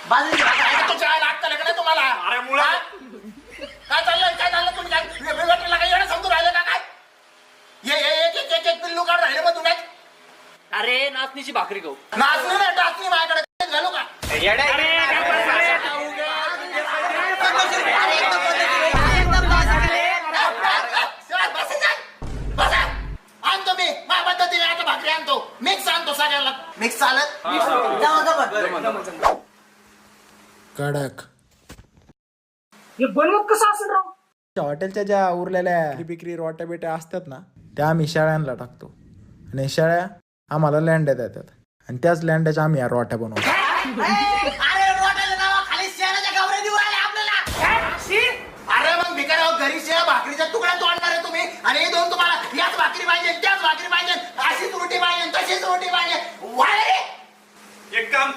बाजरी तुझ्या लागतं का तुम्हाला? अरे मुळा काय चाललं तुम्ही काय वेगवेगळ्याला काही येणं समजून राहिलं का काय? एक पिल्लू काढून राहिले मग तुम्ही अरे नाचणीची भाकरी खाऊ. नाचणी नाही टाचणी माझ्याकडे घालू का? आणतो मी माझ्या पद्धतीने आता भाकरी आणतो. मिक्स आणतो सगळ्याला. मिक्स चालत कडक. हे बनवत कसं असेल राव? हॉटेलच्या ज्या उरलेल्या बिक्री रोट्या बिट्या असतात ना त्या आम्ही शेळ्यांना टाकतो आणि शेळ्या आम्हाला लँड्या देतात आणि त्याच लँड्याच्या आम्ही या रोट्या बनवतो. अरे रोट्याच्या नावाखाली शेणाच्या गावऱ्या देऊ राहिले आपल्याला. अरे मग भिकाराव घरी शेळ्या भाकरीचा तुकडा तोडणार आहे तुम्ही आणि हे दोन तुम्हाला याच भाकरी पाहिजे त्याच भाकरी पाहिजे अशीच रोटी पाहिजे तशीच रोटी पाहिजे. एक काम